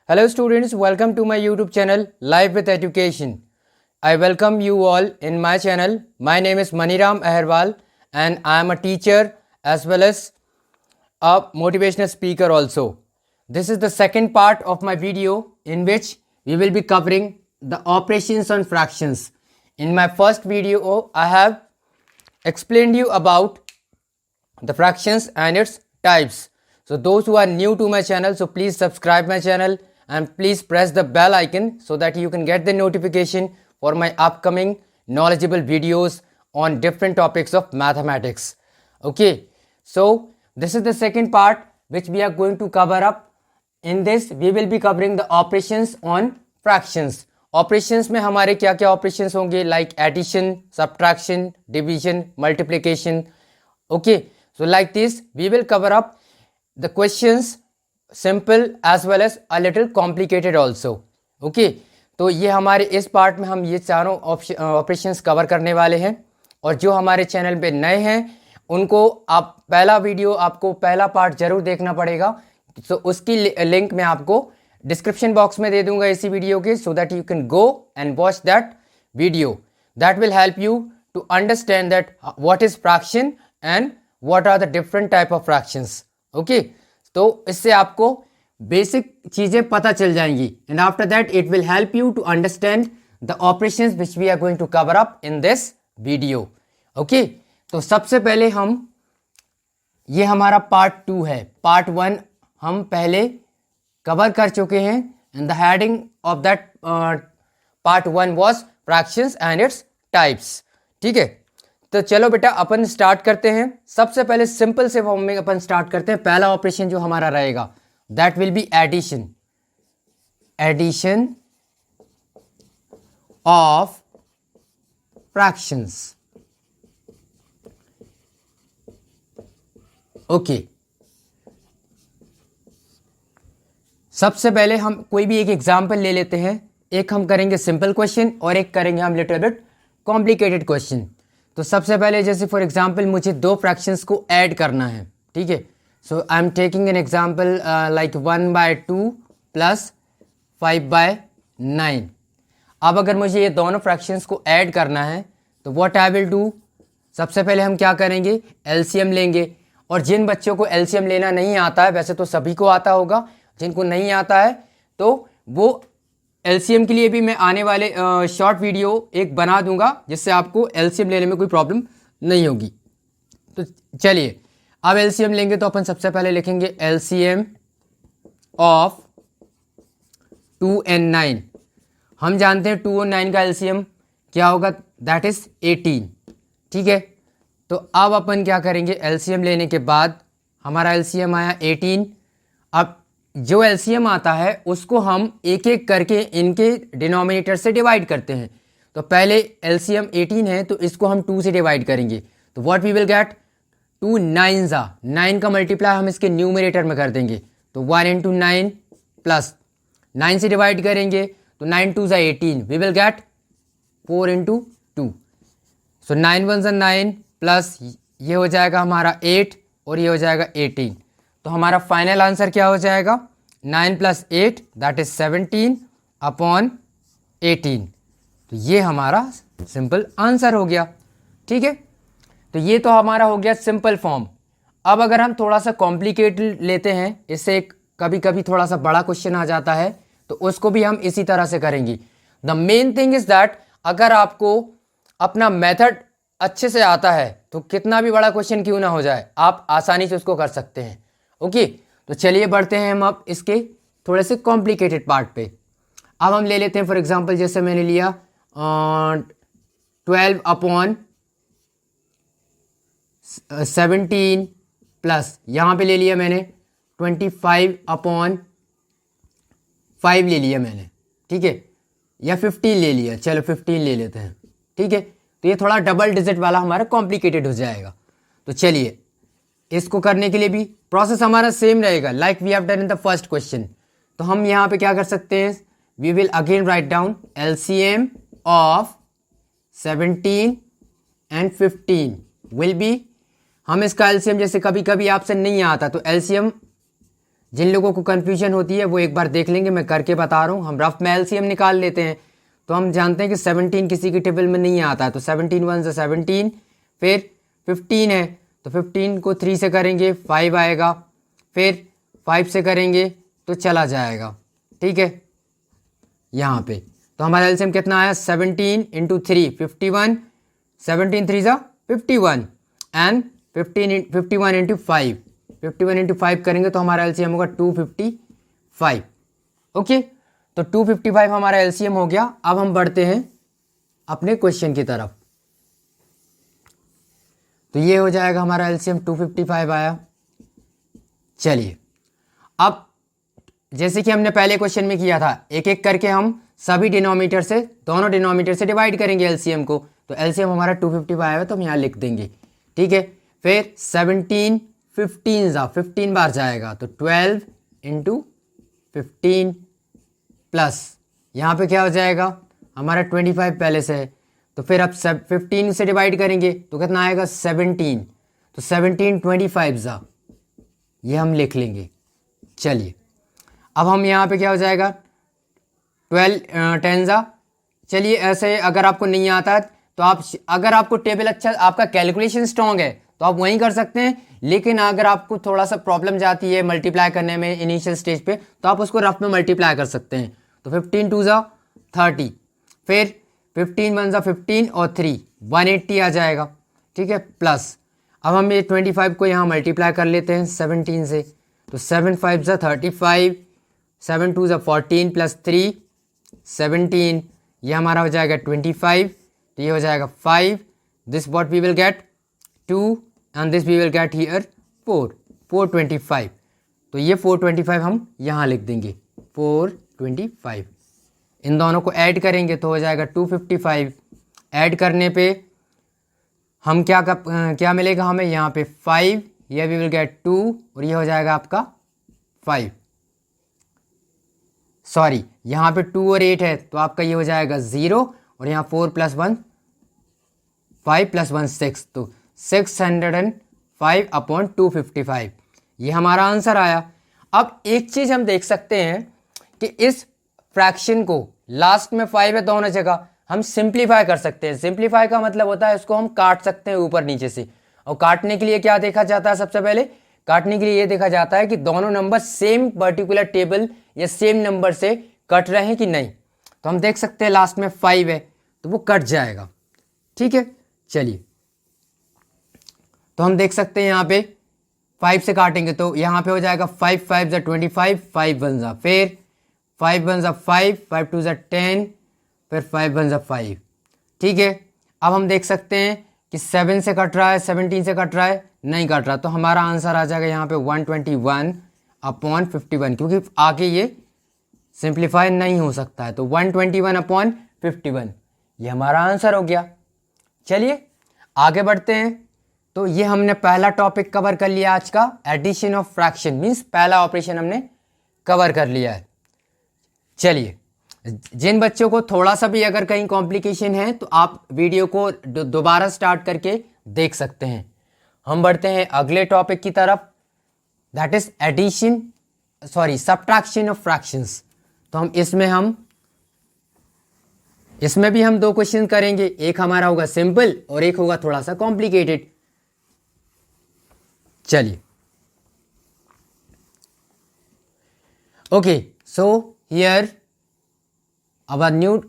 Hello students, welcome to my YouTube channel Live with Education. I welcome you all in my channel. My name is Maniram Aherwal and I am a teacher as well as a motivational speaker also. This is the second part of my video in which we will be covering the operations on fractions. In my first video, I have explained you about the fractions and its types. So those who are new to my channel, so please subscribe my channel and please press the bell icon so that you can get the notification for my upcoming knowledgeable videos on different topics of mathematics. Okay, so this is the second part which we are going to cover up. In this we will be covering the operations on fractions. Operations में हमारे क्या क्या operations होंगे, like addition, subtraction, division, multiplication. Okay, so like this we will cover up the questions simple as well as a little complicated also. Okay, तो ये हमारे इस part में हम ये चारों ऑपरेशंस कवर करने वाले हैं. और जो हमारे चैनल पे नए हैं उनको आप पहला वीडियो आपको पहला पार्ट जरूर देखना पड़ेगा. तो उसकी लिंक मैं आपको डिस्क्रिप्शन बॉक्स में दे दूंगा इसी वीडियो के, so that you can go and watch that video. That will help you to understand that what is fraction and what are the different type of fractions. Okay, तो इससे आपको basic चीज़ें पता चल जाएंगी and after that it will help you to understand the operations which we are going to cover up in this video. Okay, तो सबसे पहले हम ये हमारा पार्ट 2 है. पार्ट 1 हम पहले कवर कर चुके हैं and the heading of that part 1 was fractions and its types. ठीक है, तो चलो बेटा अपन स्टार्ट करते हैं. सबसे पहले सिंपल से फॉर्म में अपन स्टार्ट करते हैं. पहला ऑपरेशन जो हमारा रहेगा that will be addition. Addition of fractions. Okay, सबसे पहले हम कोई भी एक एग्जांपल ले लेते हैं. एक हम करेंगे सिंपल क्वेश्चन और एक करेंगे हम लिटिल बिट कॉम्प्लिकेटेड क्वेश्चन. तो सबसे पहले जैसे फॉर एग्जांपल मुझे दो फ्रैक्शंस को ऐड करना है. ठीक है, so I am taking an example like 1/2 plus 5/9. अब अगर मुझे ये दोनों फ्रैक्शंस को ऐड करना है तो व्हाट आई विल डू, सबसे पहले हम क्या करेंगे, एलसीएम लेंगे. और जिन बच्चों को एलसीएम लेना नहीं आता है, वैसे तो सभी को आता होगा, जिनको नहीं आता है तो वो एलसीएम के लिए भी मैं आने वाले शॉर्ट वीडियो एक बना दूंगा जिससे आपको एलसीएम लेने में कोई प्रॉब्लम नहीं होगी. तो चलिए अब एलसीएम लेंगे तो अपन सबसे पहले लिखेंगे एलसीएम ऑफ 2 and 9. हम जानते हैं 2 और 9 का एलसीएम क्या होगा, दैट इज 18. ठीक है, तो अब अपन क्या करेंगे, एलसीएम लेने के बाद हमारा एलसीएम आया 18. अब जो एलसीएम आता है उसको हम एक एक करके इनके डिनोमिनेटर से डिवाइड करते हैं. तो पहले एलसीएम 18 है तो इसको हम 2 से डिवाइड करेंगे. तो व्हाट वी विल गेट, 2 9 9 का मल्टीप्लाई हम इसके न्यूमरेटर में कर देंगे. तो 1 into 9 प्लस 9 से डिवाइड करेंगे तो 9 2 18, we will get 4 into 2. So 9 1 9 plus ये हो जाएगा हमारा 8 और ये हो जाएगा 18. तो हमारा फाइनल आंसर क्या हो जाएगा, 9 + 8 दैट इज 17 अपॉन 18. तो ये हमारा सिंपल आंसर हो गया. ठीक है, तो ये तो हमारा हो गया सिंपल फॉर्म. अब अगर हम थोड़ा सा कॉम्प्लिकेटेड लेते हैं, इससे एक कभी कभी थोड़ा सा बड़ा क्वेश्चन आ जाता है, तो उसको भी हम इसी तरह से करेंगे. The main thing is that अगर आपको अपना मेथड अच्छे से आता है तो कितना भी बड़ा क्वेश्चन क्यों ना हो जाए, आप आसानी से उसको कर सकते हैं. ओके, तो चलिए बढ़ते हैं हम अब इसके थोड़े से कॉम्प्लिकेटेड पार्ट पे. अब हम ले लेते हैं फॉर एग्जांपल जैसे मैंने लिया 12 अपॉन 17 प्लस यहाँ पे ले लिया मैंने 25 अपॉन 5 ले लिया मैंने. ठीक है, या 15 ले लिया, चलो 15 ले लेते हैं. ठीक है, तो ये थोड़ा डबल डिजिट वाला हमारा कॉम्प्लिकेटेड हो जाएगा. तो चलिए इसको करने के लिए भी प्रोसेस हमारा सेम रहेगा like we have done in the first question. तो हम यहाँ पे क्या कर सकते हैं, we will again write down LCM of 17 and 15 will be, हम इसका एलसीएम जैसे कभी कभी आपसे नहीं आता तो एलसीएम जिन लोगों को कन्फ्यूजन होती है वो एक बार देख लेंगे, मैं करके बता रहा हूँ। हम रफ में एलसीएम निकाल लेते हैं। तो हम जानते हैं कि 17 किसी की टेबल में नहीं आता है, तो 17 वन से 17, फिर 15 है तो 15 को 3 से करेंगे 5 आएगा, फिर 5 से करेंगे तो चला जाएगा। ठीक है, यहाँ पे तो हमारा एलसीएम कितना आया 17 इंटू 3 51, 17 3 ज़ा 51 एंड 51 इंटू 5, 51 इंटू 5 करेंगे तो हमारा एलसीएम होगा 255। ओके, तो 255 हमारा एलसीएम हो गया। अब हम बढ़ते हैं अपने क्वेश्चन की तरफ। तो ये हो जाएगा हमारा एलसीएम 255 आया। चलिए, अब जैसे कि हमने पहले क्वेश्चन में किया था, एक एक करके हम सभी डिनोमीटर से, दोनों डिनोमीटर से डिवाइड करेंगे एलसीएम को। तो एलसीएम हमारा 255 आया तो हम यहाँ लिख देंगे। ठीक है, फिर 17 15 बार जाएगा तो 12 इंटू 15 प्लस यहाँ पे क्या हो जाएगा हमारा 25 पहले से है, तो फिर अब 15 से डिवाइड करेंगे तो कितना आएगा 17, तो 17 25 ज़ा, ये हम लिख लेंगे। चलिए, अब हम यहाँ पे क्या हो जाएगा 12 10 ज़ा। चलिए, ऐसे अगर आपको नहीं आता है तो आप, अगर आपको टेबल अच्छा, आपका कैलकुलेशन स्ट्रॉन्ग है तो आप वहीं कर सकते हैं, लेकिन अगर आपको थोड़ा सा प्रॉब्लम जाती है मल्टीप्लाई करने में इनिशियल स्टेज पे, तो आप उसको रफ में मल्टीप्लाई कर सकते हैं। तो 15 2 ज़ा 30, फिर 15 1 ज़ा 15 और 3 180 आ जाएगा। ठीक है, प्लस अब हम ये 25 को यहाँ मल्टीप्लाई कर लेते हैं 17 से, तो 7 5 ज़ा 35, 7 2 ज़ा 14 प्लस 3 17, ये हमारा हो जाएगा 25, तो ये हो जाएगा 5, this what we will get 2 and this we will get here 425। तो ये 425 हम यहाँ लिख देंगे 425। इन दोनों को ऐड करेंगे तो हो जाएगा 255। ऐड करने पे हम क्या मिलेगा हमें यहाँ पे 5, ये वी विल गेट 2 और ये हो जाएगा आपका 5, सॉरी यहाँ पे 2 और 8 है तो आपका ये हो जाएगा 0, और यहाँ 4 + 1 5 + 1 6, तो 605/255 ये हमारा आंसर आया। अब एक चीज़ हम देख सकते हैं कि इस फ्रैक्शन को लास्ट में 5 है दोनों जगह, हम सिंप्लीफाई कर सकते हैं। सिंप्लीफाई का मतलब होता है इसको हम काट सकते हैं ऊपर नीचे से, और काटने के लिए क्या देखा जाता है, सबसे पहले काटने के लिए ये देखा जाता है कि दोनों नंबर सेम पर्टिकुलर टेबल या सेम नंबर से कट रहे हैं कि नहीं। तो हम देख सकते हैं लास्ट में 5 है तो वो कट जाएगा। ठीक है, चलिए, तो हम देख सकते हैं यहाँ पे 5 से काटेंगे तो यहाँ पे हो जाएगा 5 5 ज़ा 25, 5 1 ज़ा, फिर 5 1 ज़ा 5, 5 2 ज़ा 10, फिर 5 1 ज़ा 5। ठीक है, अब हम देख सकते हैं कि 7 से कट रहा है, 17 से कट रहा है, नहीं कट रहा, तो हमारा आंसर आ जाएगा यहाँ पे 121/51, क्योंकि आगे ये सिंप्लीफाई नहीं हो सकता है, तो 121/51 ये हमारा आंसर हो गया। चलिए आगे बढ़ते हैं। तो ये हमने पहला टॉपिक कवर कर लिया आज का, एडिशन ऑफ फ्रैक्शन, मीन्स पहला ऑपरेशन हमने कवर कर लिया है। चलिए, जिन बच्चों को थोड़ा सा भी अगर कहीं कॉम्प्लिकेशन है तो आप वीडियो को दोबारा स्टार्ट करके देख सकते हैं। हम बढ़ते हैं अगले टॉपिक की तरफ, that is subtraction of fractions. तो इसमें भी हम 2 क्वेश्चन करेंगे, एक हमारा होगा सिंपल और एक होगा थोड़ा सा कॉम्प्लिकेटेड। चलिए, okay, so here our new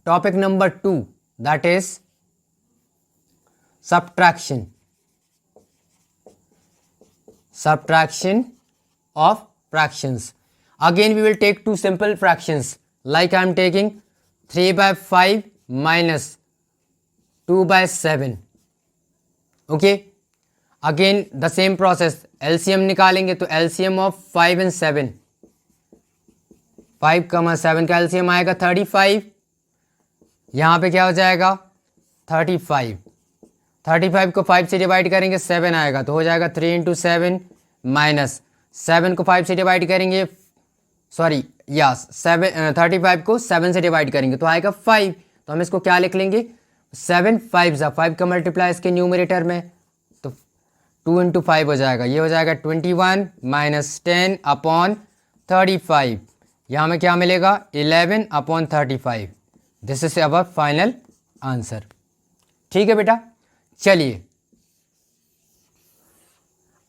topic number 2, that is subtraction of fractions. Again we will take 2 simple fractions, like I am taking 3/5 minus 2/7. okay, again the same process, LCM निकालेंगे तो LCM of 5 and 7, 5, 7 का LCM आएगा 35, यहाँ पे क्या हो जाएगा 35 को 5 से डिवाइड करेंगे 7 आएगा, तो हो जाएगा 3 × 7 माइनस 7 को 5 से डिवाइड करेंगे, 35 को 7 से डिवाइड करेंगे तो आएगा 5, तो हम इसको क्या लिख लेंगे 7 5 ज़ा 5 का मल्टीप्लाई इसके न्यूमरेटर में, तो 2 इंटू 5 हो जाएगा, ये हो जाएगा 21 माइनस 10 अपॉन 35। यहाँ में क्या मिलेगा 11 upon 35। This is our final answer. ठीक है बेटा, चलिए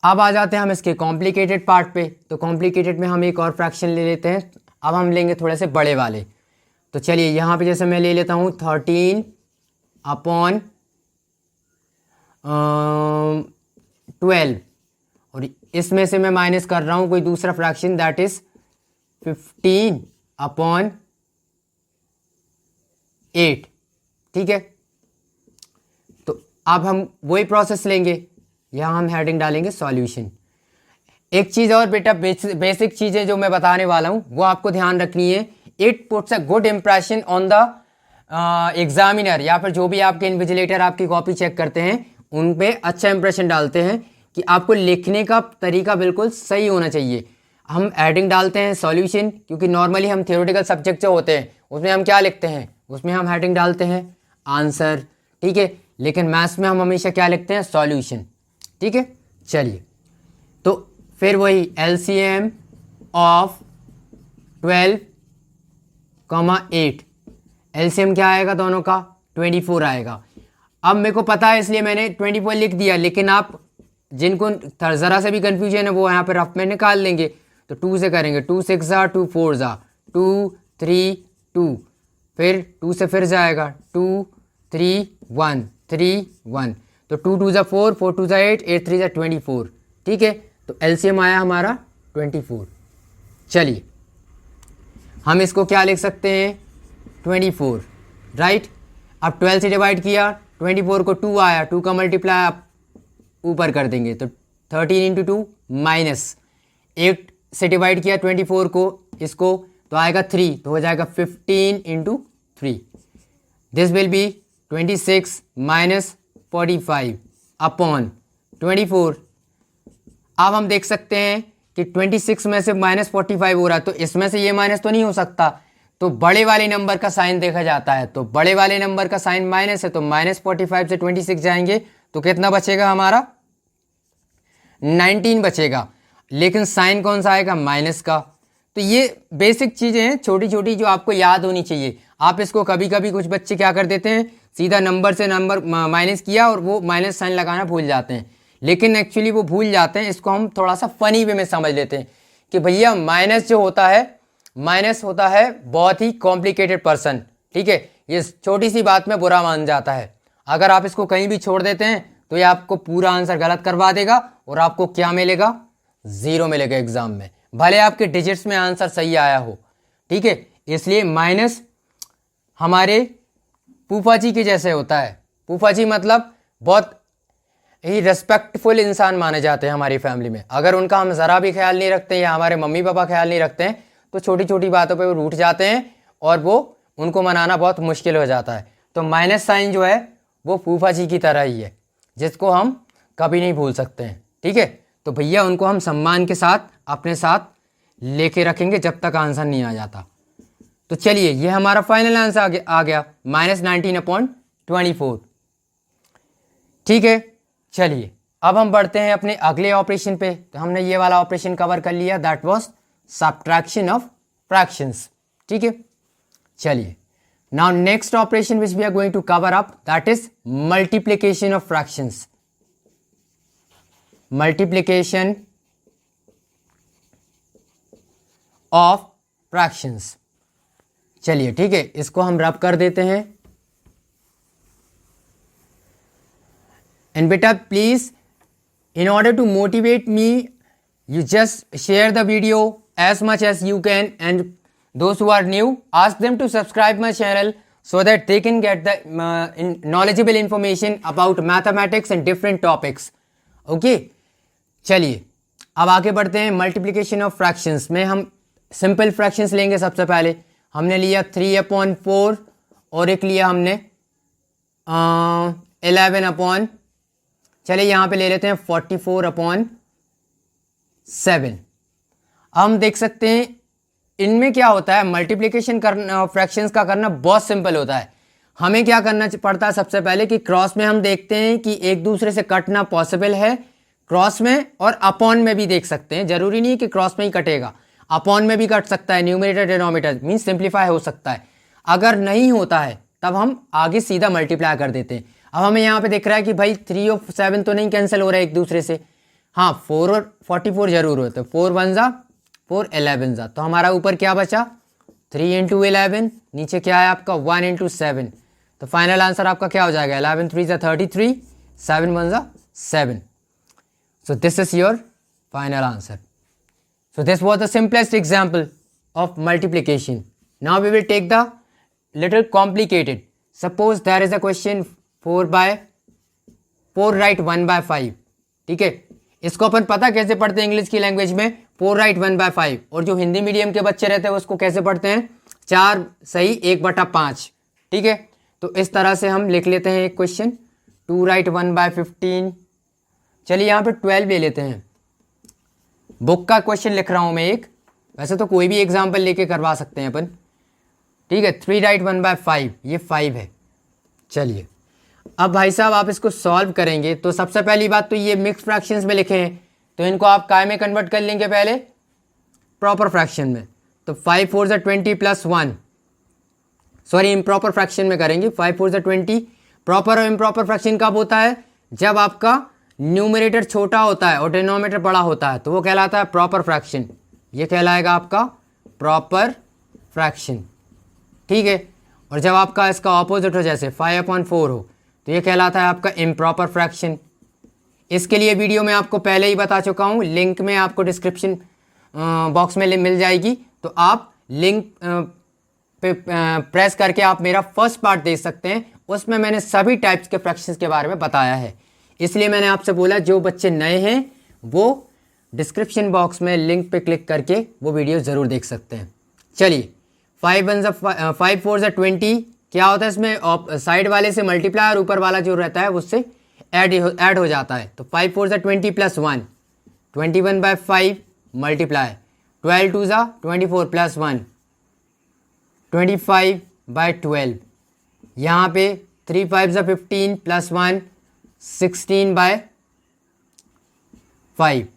अब आ जाते हैं हम इसके कॉम्प्लिकेटेड पार्ट पे। तो कॉम्प्लिकेटेड में हम एक और फ्रैक्शन ले लेते हैं। अब हम लेंगे थोड़े से बड़े वाले। तो चलिए यहाँ पे जैसे मैं ले लेता हूँ 13 अपॉन 12, और इसमें से मैं माइनस कर रहा हूँ कोई दूसरा फ्रैक्शन, दैट इज 15 अपॉन 8। ठीक है, तो अब हम वही प्रोसेस लेंगे, यहाँ हम हेडिंग डालेंगे सॉल्यूशन। एक चीज़ और बेटा, बेसिक चीज़ें जो मैं बताने वाला हूँ वो आपको ध्यान रखनी है। It puts a good impression on the examiner, या फिर जो भी आपके इन्विजिलेटर आपकी कॉपी चेक करते हैं उन पे अच्छा इंप्रेशन डालते हैं कि आपको लिखने का तरीका बिल्कुल सही होना चाहिए। हम हेडिंग डालते हैं सॉल्यूशन, क्योंकि नॉर्मली हम थियोरेटिकल सब्जेक्ट जो होते हैं उसमें हम क्या लिखते हैं, उसमें हम हेडिंग डालते हैं आंसर। ठीक है, लेकिन मैथ्स में हम हमेशा क्या लिखते हैं, सॉल्यूशन। ठीक है, चलिए तो फिर वही LCM ऑफ 12, 8, LCM क्या आएगा दोनों का, 24 आएगा। अब मेरे को पता है इसलिए मैंने 24 लिख दिया, लेकिन आप जिनको ज़रा से भी कन्फ्यूजन है वो यहाँ पर रफ में निकाल लेंगे। तो 2 से करेंगे, 2 6 ज़ा 2 4 ज़ा 2 3 2, फिर 2 से फिर जाएगा 2 3 1 3 1, तो 2 2 ज़ा 4 4 2 ज़ा 8 8 3 ज़ा 24। ठीक है, तो LCM आया हमारा 24। चलिए हम इसको क्या लिख सकते हैं, 24, राइट। अब 12 से डिवाइड किया, 24 को 2 आया, 2 का मल्टीप्लाई आप ऊपर कर देंगे, तो 13 इंटू 2 माइनस 8 से डिवाइड किया 24 को, इसको तो आएगा 3, तो हो जाएगा 15 into 3। This will be 26 minus 45 upon 24। अब हम देख सकते हैं कि 26 में से माइनस 45 हो रहा है, तो इसमें से ये माइनस तो नहीं हो सकता, तो बड़े वाले नंबर का साइन देखा जाता है। तो बड़े वाले नंबर का साइन माइनस है, तो माइनस 45 से 26 जाएंगे तो कितना बचेगा हमारा, 19 बचेगा। लेकिन साइन कौन सा आएगा, माइनस का। तो ये बेसिक चीज़ें हैं छोटी छोटी जो आपको याद होनी चाहिए। आप इसको कभी कभी कुछ बच्चे क्या कर देते हैं, सीधा नंबर से नंबर माइनस किया और वो माइनस साइन लगाना भूल जाते हैं, लेकिन एक्चुअली वो भूल जाते हैं। इसको हम थोड़ा सा फनी वे में समझ लेते हैं कि भैया माइनस जो होता है, माइनस होता है बहुत ही कॉम्प्लिकेटेड पर्सन। ठीक है, ये छोटी सी बात में बुरा मान जाता है। अगर आप इसको कहीं भी छोड़ देते हैं तो ये आपको पूरा आंसर गलत करवा देगा और आपको क्या मिलेगा, 0 मिलेगा एग्जाम में, भले आपके डिजिट्स में आंसर सही आया हो। ठीक है, इसलिए माइनस हमारे फूफा जी के जैसे होता है। फूफा जी मतलब बहुत ही रिस्पेक्टफुल इंसान माने जाते हैं हमारी फैमिली में। अगर उनका हम ज़रा भी ख्याल नहीं रखते या हमारे मम्मी पापा ख्याल नहीं रखते हैं तो छोटी छोटी बातों पे वो रूठ जाते हैं और वो उनको मनाना बहुत मुश्किल हो जाता है। तो माइनस साइन जो है वो फूफा जी की तरह ही है, जिसको हम कभी नहीं भूल सकते हैं। ठीक है, तो भैया उनको हम सम्मान के साथ अपने साथ लेके रखेंगे जब तक आंसर नहीं आ जाता। तो चलिए ये हमारा फाइनल आंसर आ गया -19/24। ठीक है, चलिए अब हम बढ़ते हैं अपने अगले ऑपरेशन पे। तो हमने ये वाला ऑपरेशन कवर कर लिया, that was subtraction of fractions. ठीक है, चलिए now next operation which we are going to cover up, that is multiplication of fractions. Multiplication of fractions. चलिए ठीक है, इसको हम रब कर देते हैं। एंड बेटा please, in order to motivate me, you just share the video as much as you can, and those who are new, ask them to subscribe my channel so that they can get the knowledgeable information about mathematics and different topics. Okay, चलिए अब आगे बढ़ते हैं। Multiplication of fractions में हम simple fractions लेंगे। सबसे पहले हमने लिया 3/4 और एक लिया हमने 11 चलिए यहाँ पे ले लेते हैं 44/7। हम देख सकते हैं इनमें क्या होता है, मल्टीप्लिकेशन करना फ्रैक्शंस का करना बहुत सिंपल होता है। हमें क्या करना पड़ता है, सबसे पहले कि क्रॉस में हम देखते हैं कि एक दूसरे से कटना पॉसिबल है, क्रॉस में और अपॉन में भी देख सकते हैं, जरूरी नहीं है कि क्रॉस में ही कटेगा, अपॉन में भी कट सकता है, न्यूमरेटर डिनोमिनेटर मीन्स सिंप्लीफाई हो सकता है। अगर नहीं होता है तब हम आगे सीधा मल्टीप्लाई कर देते हैं। अब हमें यहाँ पे दिख रहा है कि भाई 3 और 7 तो नहीं कैंसिल हो रहा है एक दूसरे से, हाँ 4 और 44 जरूर होते हैं, 4 1 जा 4 11 जा, तो हमारा ऊपर क्या बचा 3 इंटू 11, नीचे क्या है आपका 1 इंटू 7, तो फाइनल आंसर आपका क्या हो जाएगा 11 3 जा 33, 7 1 जा 7। So this is your final answer. So this was the simplest example of multiplication. Now we will take the little complicated. Suppose there is a question 4 write 1 by 5. ठीक है, इसको अपन पता कैसे पढ़ते हैं इंग्लिश की लैंग्वेज में 4 write 1 by 5, और जो हिंदी मीडियम के बच्चे रहते हैं उसको कैसे पढ़ते हैं 4 सही 1/5। ठीक है, तो इस तरह से हम लिख लेते हैं एक क्वेश्चन 2 write 1 by 15। चलिए यहाँ पे 12 ले लेते हैं, बुक का क्वेश्चन लिख रहा हूँ मैं एक, वैसे तो कोई भी एग्जाम्पल लेके करवा सकते हैं अपन। ठीक है, 3 write 1 by 5, ये 5 है। चलिए अब भाई साहब आप इसको सॉल्व करेंगे तो सबसे पहली बात तो ये मिक्स फ्रैक्शंस में लिखे हैं, तो इनको आप काय में कन्वर्ट कर लेंगे पहले प्रॉपर फ्रैक्शन में। तो 5 4 जा 20 प्लस 1, सॉरी इम्प्रॉपर फ्रैक्शन में करेंगे, 5 4 जा 20। प्रॉपर और इम्प्रॉपर फ्रैक्शन कब होता है जब आपका न्यूमरेटर छोटा होता है और डिनोमिनेटर बड़ा होता है, तो वो कहलाता है प्रॉपर फ्रैक्शन, ये कहलाएगा आपका प्रॉपर फ्रैक्शन। ठीक है, और जब आपका इसका ऑपोजिट हो जैसे 5/4 हो तो ये कहलाता है आपका इम्प्रॉपर फ्रैक्शन। इसके लिए वीडियो मैं आपको पहले ही बता चुका हूँ, लिंक में आपको डिस्क्रिप्शन बॉक्स में मिल जाएगी, तो आप लिंक पे प्रेस करके आप मेरा फर्स्ट पार्ट देख सकते हैं, उसमें मैंने सभी टाइप्स के फ्रैक्शंस के बारे में बताया है। इसलिए मैंने आपसे बोला जो बच्चे नए हैं वो डिस्क्रिप्शन बॉक्स में लिंक पे क्लिक करके वो वीडियो ज़रूर देख सकते हैं। चलिए 5 4 जा 20 क्या होता है इसमें साइड वाले से मल्टीप्लाई और ऊपर वाला जो रहता है उससे ऐड हो जाता है। तो 5 4 जा 20 प्लस 1 21/5 मल्टीप्लाई 12 2 जा 24 प्लस 1 25/12, यहाँ पे 3 5 जा 15 प्लस 1 16/5।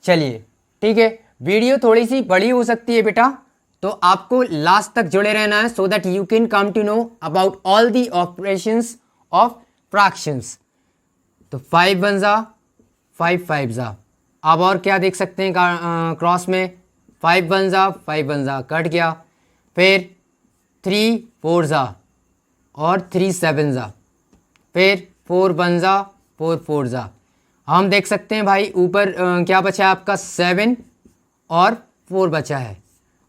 चलिए ठीक है, वीडियो थोड़ी सी बड़ी हो सकती है बेटा, तो आपको लास्ट तक जुड़े रहना है, so that you can come to know about all the operations of fractions. तो 5 1 जा 5 5 जा, अब और क्या देख सकते हैं क्रॉस में 5 1 जा 5 1 जा कट गया, फिर 3 4 जा और 3 7 जा, फिर 4 1 जा 4 4 जा। हम देख सकते हैं भाई ऊपर क्या बचा है आपका 7 और 4 बचा है,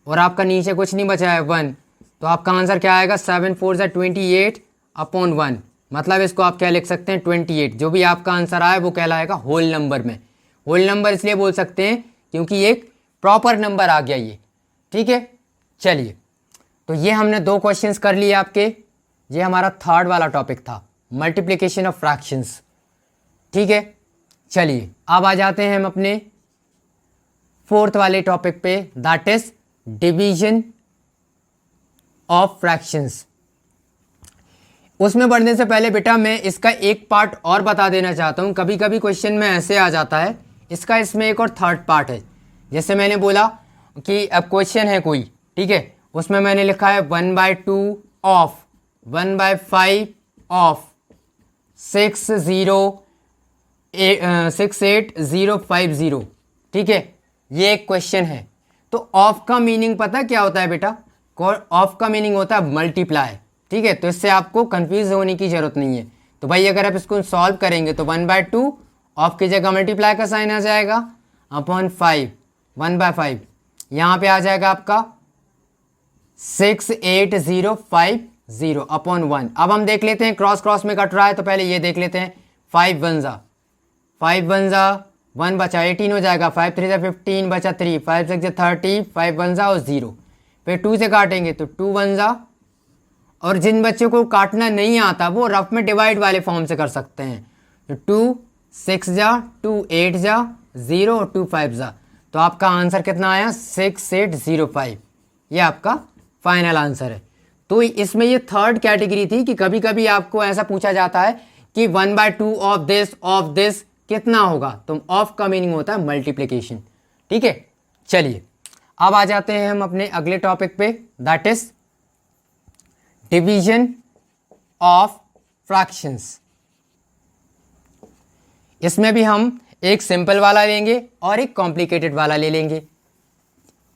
और आपका नीचे कुछ नहीं बचा है 1, तो आपका आंसर क्या आएगा 7 4 जा 28/1। मतलब इसको आप क्या लिख सकते हैं 28, जो भी आपका आंसर आए वो कहलाएगा होल नंबर में। होल नंबर इसलिए बोल सकते हैं क्योंकि एक प्रॉपर नंबर आ गया ये। ठीक है, चलिए तो ये हमने 2 क्वेश्चंस कर लिए आपके, ये हमारा थर्ड वाला टॉपिक था मल्टीप्लिकेशन ऑफ फ्रैक्शंस। ठीक है, चलिए अब आ जाते हैं हम अपने फोर्थ वाले टॉपिक पे, that is division of fractions. उसमें बढ़ने से पहले बेटा मैं इसका एक पार्ट और बता देना चाहता हूँ, कभी कभी क्वेश्चन में ऐसे आ जाता है, इसमें एक और थर्ड पार्ट है। जैसे मैंने बोला कि अब क्वेश्चन है कोई, ठीक है, उसमें मैंने लिखा है 1/2 ऑफ 1/5 ऑफ 68050। ठीक है, ये एक क्वेश्चन है। तो ऑफ का मीनिंग पता क्या होता है बेटा? ऑफ का मीनिंग होता है मल्टीप्लाई। ठीक है, तो इससे आपको कंफ्यूज होने की जरूरत नहीं है। तो भाई अगर आप इसको सॉल्व करेंगे तो 1/2 ऑफ की जगह मल्टीप्लाई का साइन आ जाएगा अपॉन 5 1/5, यहाँ पे आ जाएगा आपका 68050 अपॉन 1। अब हम देख लेते हैं क्रॉस क्रॉस में कट रहा है, तो पहले ये देख लेते हैं 5 1 जा 1 बचा 18 हो जाएगा, 5 3 जा 15 बचा 3, 5 6 जा 30, 5 1 जा और 0, फिर 2 से काटेंगे तो 2 1 जा। और जिन बच्चों को काटना नहीं आता वो रफ में डिवाइड वाले फॉर्म से कर सकते हैं, तो 2 6 जा 2 8 जा 0 और 2 5 जा। तो आपका आंसर कितना आया 6805, ये आपका फाइनल आंसर है। तो इसमें ये थर्ड कैटेगरी थी कि कभी कभी आपको ऐसा पूछा जाता है कि 1/2 ऑफ दिस कितना होगा, तो ऑफ का मीनिंग होता है मल्टीप्लिकेशन। ठीक है, चलिए अब आ जाते हैं हम अपने अगले टॉपिक पे, that is division of fractions. इसमें भी हम एक सिंपल वाला लेंगे और एक कॉम्प्लिकेटेड वाला ले लेंगे।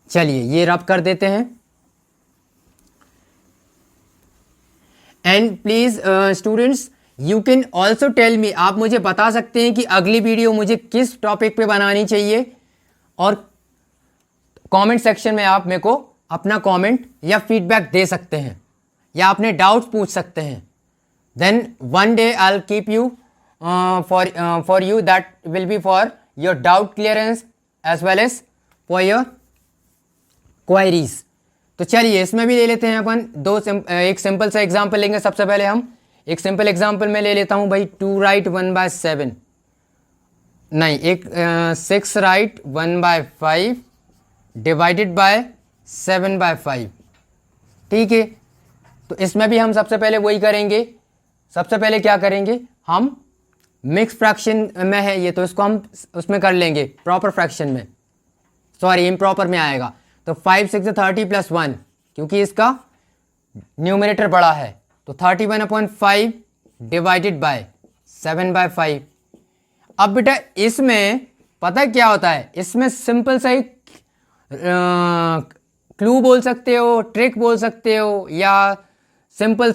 चलिए ये रब कर देते हैं। And please students you can also tell me, आप मुझे बता सकते हैं कि अगली वीडियो मुझे किस टॉपिक पे बनानी चाहिए, और कमेंट सेक्शन में आप मेरे को अपना कमेंट या फीडबैक दे सकते हैं या अपने डाउट्स पूछ सकते हैं। Then one day I will keep you for you, that will be for your doubt clearance as well as for your queries. तो चलिए इसमें भी ले लेते हैं अपन एक सिंपल सा एग्जांपल लेंगे। सबसे पहले हम एक सिंपल एग्जांपल में ले लेता हूं भाई, 2 राइट 1/7, नहीं एक 6 राइट 1/5 डिवाइडेड बाय 7/5। ठीक है, तो इसमें भी हम सबसे पहले वही करेंगे। सबसे पहले क्या करेंगे, हम मिक्स फ्रैक्शन में है ये, तो इसको हम उसमें कर लेंगे प्रॉपर फ्रैक्शन में, सॉरी इम्प्रॉपर में आएगा। तो 5 6 30 + 1, क्योंकि इसका न्यूमरेटर बड़ा है, तो 31/5 डिवाइडेड बाय 7/5। अब बेटा इसमें पता क्या होता है, इसमें सिंपल सा एक क्लू बोल सकते हो, ट्रिक बोल सकते हो, या सिंपल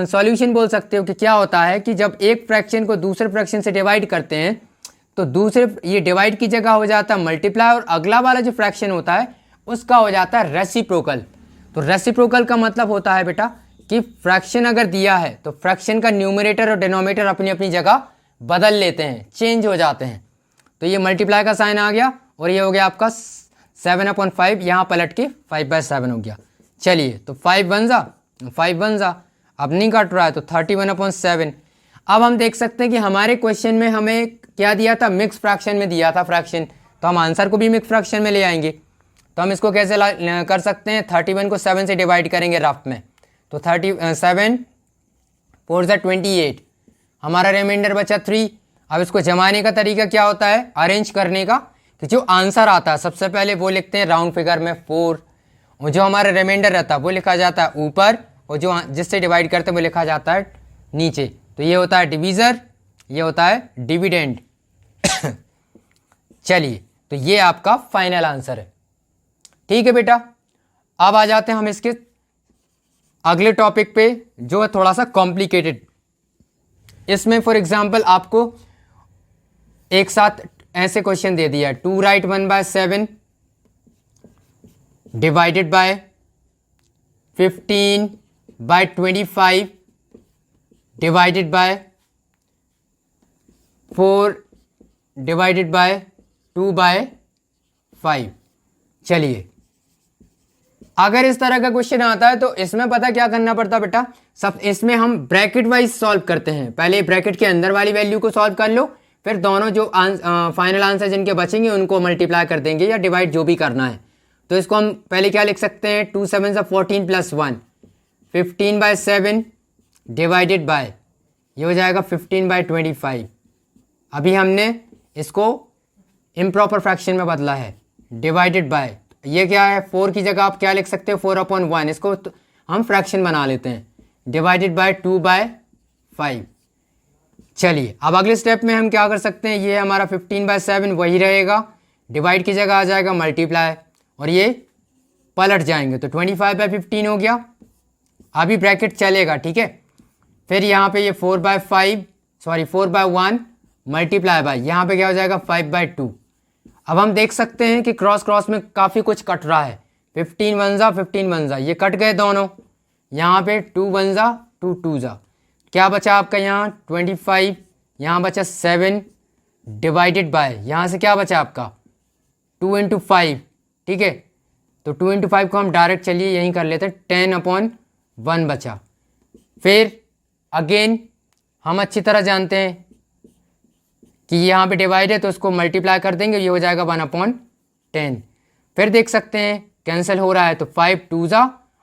सॉल्यूशन बोल सकते हो कि क्या होता है कि जब एक फ्रैक्शन को दूसरे फ्रैक्शन से डिवाइड करते हैं तो दूसरे ये डिवाइड की जगह हो जाता है मल्टीप्लाई, और अगला वाला जो फ्रैक्शन होता है उसका हो जाता है रेसिप्रोकल। तो रेसिप्रोकल का मतलब होता है बेटा कि फ्रैक्शन अगर दिया है तो फ्रैक्शन का न्यूमरेटर और डिनोमिनेटर अपनी अपनी जगह बदल लेते हैं, चेंज हो जाते हैं। तो ये मल्टीप्लाई का साइन आ गया और ये हो गया आपका 7/5, यहाँ पलट के 5/7 हो गया। चलिए तो 5 1 जा, अब नहीं कट रहा है, तो 31/7। अब हम देख सकते हैं कि हमारे क्वेश्चन में हमें क्या दिया था, मिक्स फ्रैक्शन में दिया था फ्रैक्शन, तो हम आंसर को भी मिक्स फ्रैक्शन में ले आएंगे। तो हम इसको कैसे कर सकते हैं, 31 को 7 से डिवाइड करेंगे रफ में, तो 7 4 28, हमारा रिमाइंडर बचा 3। अब इसको जमाने का तरीका क्या होता है, अरेंज करने का, कि जो आंसर आता है सबसे पहले वो लिखते हैं राउंड फिगर में 4, और जो हमारा रिमाइंडर रहता है वो लिखा जाता है ऊपर, और जो जिससे डिवाइड करते हैं वो लिखा जाता है नीचे। तो ये होता है डिवीज़र, ये होता है डिविडेंड। चलिए तो ये आपका फाइनल आंसर है। ठीक है बेटा, अब आ जाते हैं हम इसके अगले टॉपिक पे जो है थोड़ा सा कॉम्प्लिकेटेड। इसमें फॉर एग्जांपल आपको एक साथ ऐसे क्वेश्चन दे दिया है, 2 right 1/7 divided by 15/25 divided by 4 divided by 2/5। चलिए अगर इस तरह का क्वेश्चन आता है तो इसमें पता क्या करना पड़ता बेटा, सब इसमें हम ब्रैकेट वाइज सॉल्व करते हैं। पहले ब्रैकेट के अंदर वाली वैल्यू को सॉल्व कर लो, फिर दोनों जो फाइनल आंसर जिनके बचेंगे उनको मल्टीप्लाई कर देंगे या डिवाइड जो भी करना है। तो इसको हम पहले क्या लिख सकते हैं, 2 7 14 + 1, 15/7 डिवाइडेड बाय, ये हो जाएगा 15/25। अभी हमने इसको इम्प्रॉपर फ्रैक्शन में बदला है, डिवाइडेड बाय, ये क्या है 4 की जगह आप क्या लिख सकते हो 4/1, इसको तो हम फ्रैक्शन बना लेते हैं, डिवाइडेड बाय 2/5। चलिए अब अगले स्टेप में हम क्या कर सकते हैं, ये हमारा 15/7 वही रहेगा, डिवाइड की जगह आ जाएगा मल्टीप्लाई, और ये पलट जाएंगे, तो 25/15 हो गया। अभी ब्रैकेट चलेगा, ठीक है। फिर यहाँ पे ये 4/1 मल्टीप्लाई बाय, यहाँ पे क्या हो जाएगा 5/2। अब हम देख सकते हैं कि क्रॉस क्रॉस में काफ़ी कुछ कट रहा है, 15 1 जा, ये कट गए दोनों, यहाँ पे 2 1 जा 2 2 जा, क्या बचा आपका यहाँ 25, यहाँ बचा 7 डिवाइडेड बाय, यहाँ से क्या बचा आपका 2 × 5, ठीक है। तो 2 × 5 को हम डायरेक्ट चलिए यहीं कर लेते हैं, 10/1 बचा। फिर अगेन हम अच्छी तरह जानते हैं कि यहाँ पे डिवाइड है तो उसको मल्टीप्लाई कर देंगे, ये हो जाएगा 1/10। फिर देख सकते हैं कैंसिल हो रहा है, तो 5 2 जा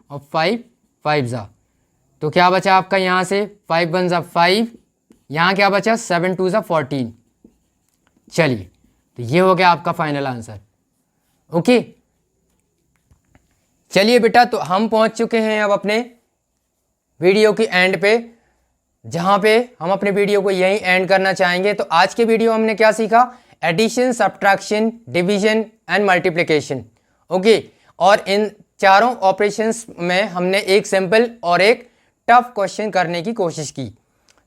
और 5 5 जा, तो क्या बचा आपका यहाँ से 5 1 जा 5, यहाँ क्या बचा 7 2 जा 14। चलिए, तो ये हो गया आपका फाइनल आंसर। ओके, चलिए बेटा, तो हम पहुंच चुके हैं अब अपने वीडियो की एंड पे, जहां पे हम अपने वीडियो को यहीं एंड करना चाहेंगे। तो आज के वीडियो हमने क्या सीखा? Addition, subtraction, division and multiplication. Okay, और इन चारों ऑपरेशंस में हमने एक सिंपल और एक टफ क्वेश्चन करने की कोशिश की।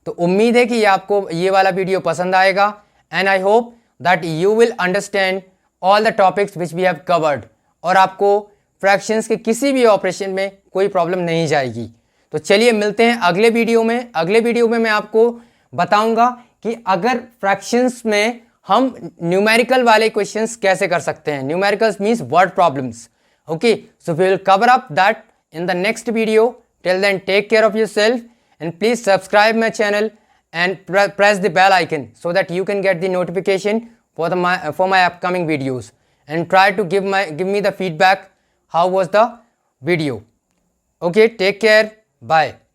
तो उम्मीद है कि आपको ये वाला वीडियो पसंद आएगा, and I hope that you will understand all the topics which we have covered, और आपको फ्रैक्शंस के किसी भी ऑपरेशन में कोई प्रॉब्लम नहीं जाएगी। तो चलिए मिलते हैं अगले वीडियो में। अगले वीडियो में मैं आपको बताऊंगा कि अगर फ्रैक्शंस में हम न्यूमेरिकल वाले क्वेश्चंस कैसे कर सकते हैं। Numericals means word problems. Okay, so we will cover up that in the next video. Till then, take care of yourself and please subscribe my channel and press the bell icon so that you can get the notification for my upcoming videos, and try to give me the feedback how was the video. Okay, take care, bye.